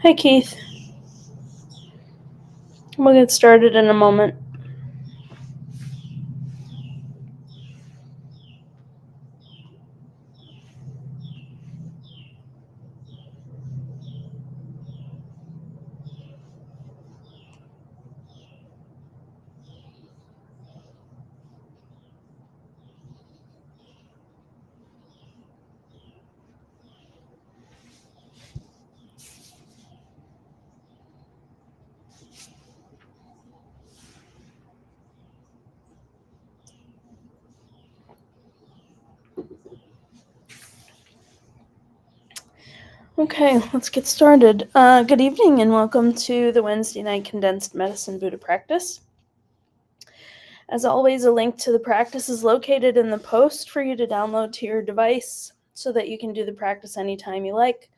Hi, Keith. We'll get started in a moment. Okay, let's get started. Good evening and welcome to the Wednesday night Condensed Medicine Buddha practice. As always, a link to the practice is located in the post for you to download to your device so that you can do the practice anytime you like,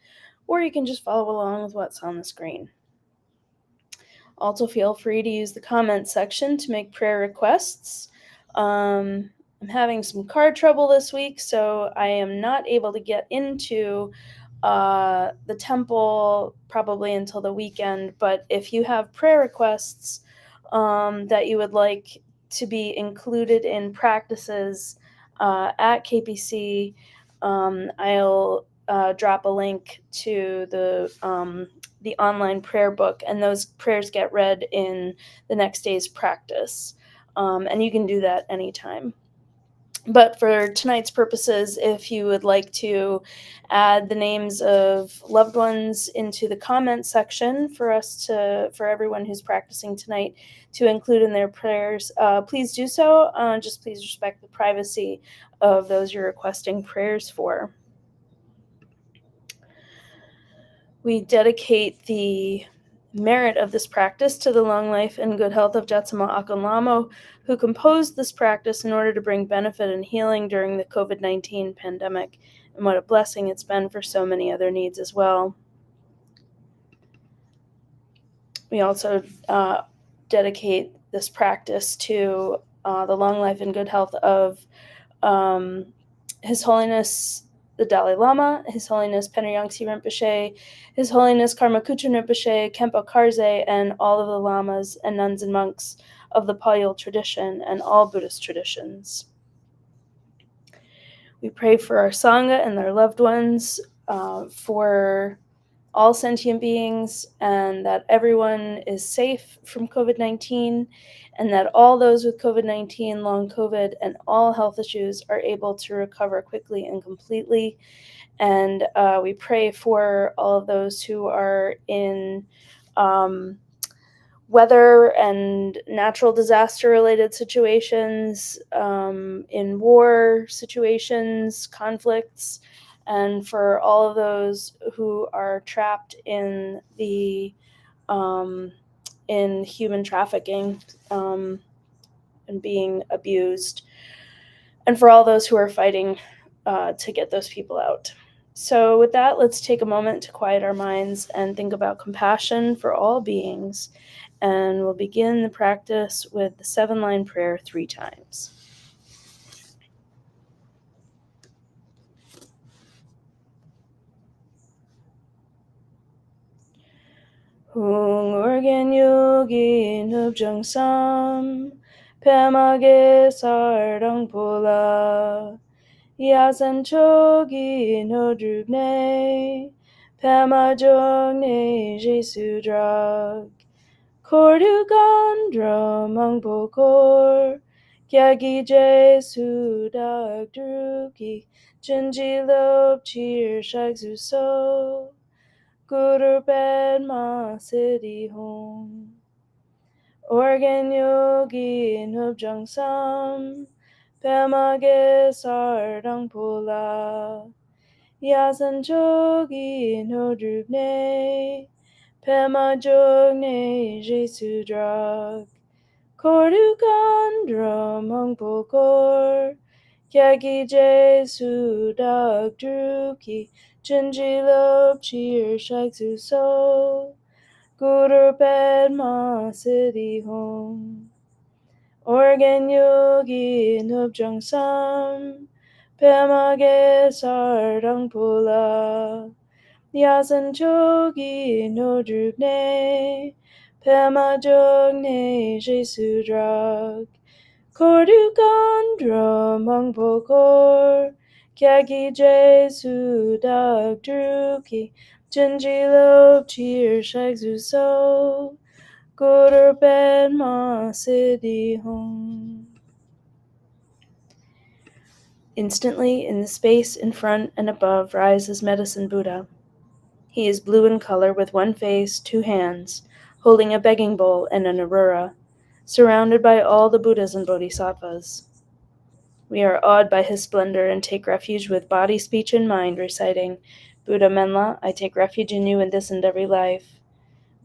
or you can just follow along with what's on the screen. Also, feel free to use the comments section to make prayer requests. I'm having some car trouble this week, so I am not able to get into the temple probably until the weekend. But if you have prayer requests that you would like to be included in practices at KPC, I'll drop a link to the online prayer book, and those prayers get read in the next day's practice. And you can do that anytime. But for tonight's purposes, if you would like to add the names of loved ones into the comment section for everyone who's practicing tonight to include in their prayers, please do so. Just please respect the privacy of those you're requesting prayers for. We dedicate the merit of this practice to the long life and good health of Jetsama Akon Lamo, who composed this practice in order to bring benefit and healing during the COVID-19 pandemic, and what a blessing it's been for so many other needs as well. We also dedicate this practice to the long life and good health of His Holiness the Dalai Lama, His Holiness Penriyangsi Rinpoche, His Holiness Karmakuchen Rinpoche, Khenpo Karze, and all of the lamas and nuns and monks of the Payul tradition and all Buddhist traditions. We pray for our Sangha and their loved ones, for all sentient beings, and that everyone is safe from COVID-19, and that all those with COVID-19, long COVID, and all health issues are able to recover quickly and completely. And we pray for all of those who are in weather and natural disaster related situations, in war situations, conflicts, and for all of those who are trapped in the in human trafficking, and being abused, and for all those who are fighting to get those people out. So with that, let's take a moment to quiet our minds and think about compassion for all beings, and we'll begin the practice with the 7-line prayer 3 times. Hung organ yogi nubjung sam, pemage sardang pula, yasan chogi no drubne, pema jogne jesu drag, kordu gandra mangbokor, kyagi jesu dag druki, jinji lob cheer shagzu so, Guru bed ma city home. Organ yogi nubjung sam, pemage sardang pula, yasan jogi no drubne, pema jogne jesu drag, kordu gandra mangpokor, kyagi jesu dag druki, Jinji lob cheer shagzu so, Guru bed ma city home. Organ yogi nubjung sam, pemage sardang pula, Nyasan chogi no drupne, Pema jogne Jesu drag. Kordu gandra mangpokor, Kyagi Jesu dag druki, Jinjilo cheer shagzu so, Goder ben ma siddhi home. Instantly, in the space in front and above, rises Medicine Buddha. He is blue in color with one face, two hands, holding a begging bowl and an arura, surrounded by all the Buddhas and Bodhisattvas. We are awed by his splendor and take refuge with body, speech, and mind, reciting, Buddha Menla, I take refuge in you in this and every life.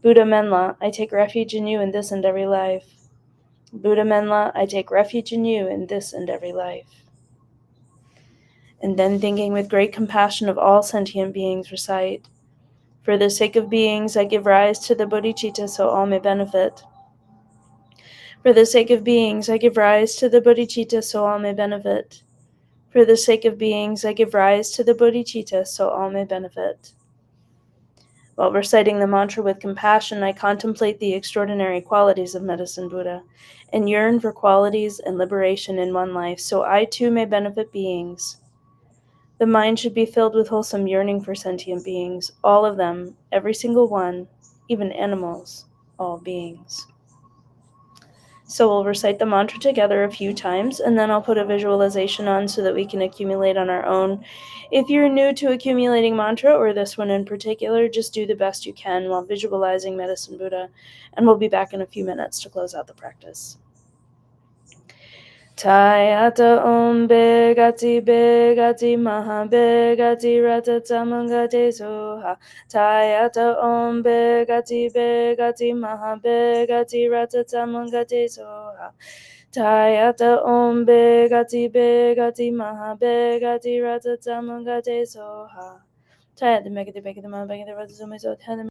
Buddha Menla, I take refuge in you in this and every life. Buddha Menla, I take refuge in you in this and every life. And then, thinking with great compassion of all sentient beings, recite, For the sake of beings, I give rise to the bodhicitta so all may benefit. For the sake of beings, I give rise to the bodhicitta so all may benefit. For the sake of beings, I give rise to the bodhicitta so all may benefit. While reciting the mantra with compassion, I contemplate the extraordinary qualities of Medicine Buddha and yearn for qualities and liberation in one life so I too may benefit beings. The mind should be filled with wholesome yearning for sentient beings, all of them, every single one, even animals, all beings. So we'll recite the mantra together a few times, and then I'll put a visualization on so that we can accumulate on our own. If you're new to accumulating mantra, or this one in particular, just do the best you can while visualizing Medicine Buddha, and we'll be back in a few minutes to close out the practice. Tayata om begati maha begati ratatamangate soha. Tayata om begati maha begati ratatamangate soha. Tayata om begati maha begati ratatamangate soha. Tayata begati maha begati ratatamangate soha.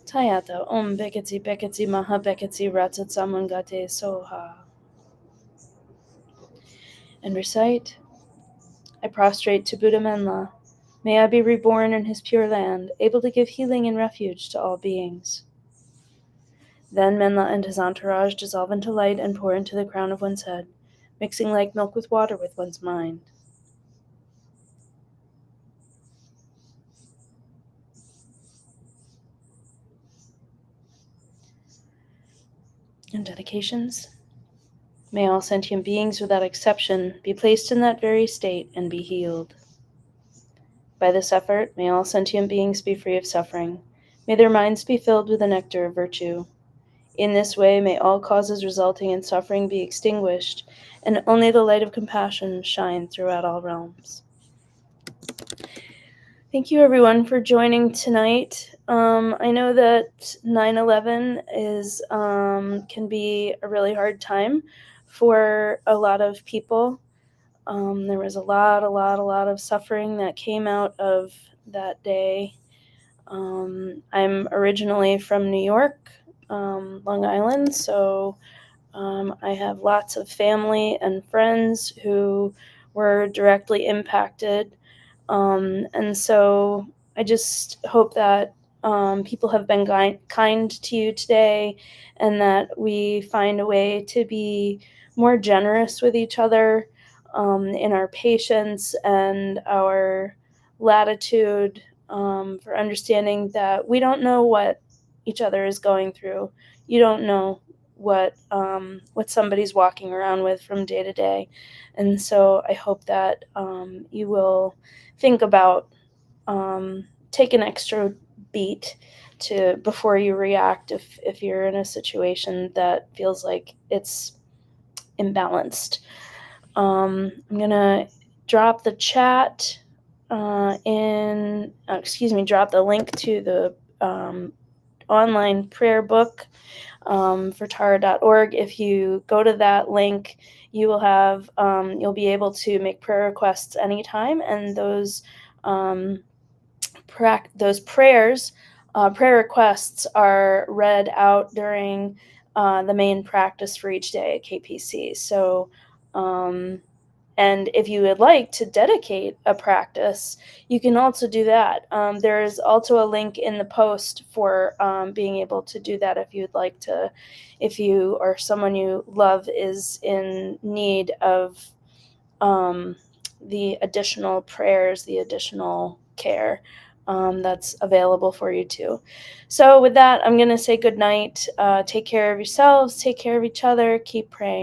Tayata Om Beketsi Beketsi Maha Beketsi Ratsatsamangate Soha. And recite, I prostrate to Buddha Menla. May I be reborn in his pure land, able to give healing and refuge to all beings. Then Menla and his entourage dissolve into light and pour into the crown of one's head, mixing like milk with water with one's mind. And dedications. May all sentient beings without exception be placed in that very state and be healed. By this effort, may all sentient beings be free of suffering. May their minds be filled with the nectar of virtue. In this way, may all causes resulting in suffering be extinguished, and only the light of compassion shine throughout all realms. Thank you, everyone, for joining tonight. I know that 9/11 is can be a really hard time for a lot of people. There was a lot of suffering that came out of that day. I'm originally from New York, Long Island, so I have lots of family and friends who were directly impacted. And so I just hope that people have been kind to you today, and that we find a way to be more generous with each other in our patience and our latitude, for understanding that we don't know what each other is going through. You don't know what somebody's walking around with from day to day, and so I hope that you will think about, take an extra beat to before you react if you're in a situation that feels like it's imbalanced. I'm gonna drop the chat drop the link to the online prayer book for Tara.org. If you go to that link, you will have you'll be able to make prayer requests anytime, and those prayer requests are read out during the main practice for each day at KPC. So, and if you would like to dedicate a practice, you can also do that. There's also a link in the post for being able to do that if you'd like to, if you or someone you love is in need of the additional prayers, the additional care that's available for you too. So with that, I'm going to say good night. Take care of yourselves, take care of each other, keep praying.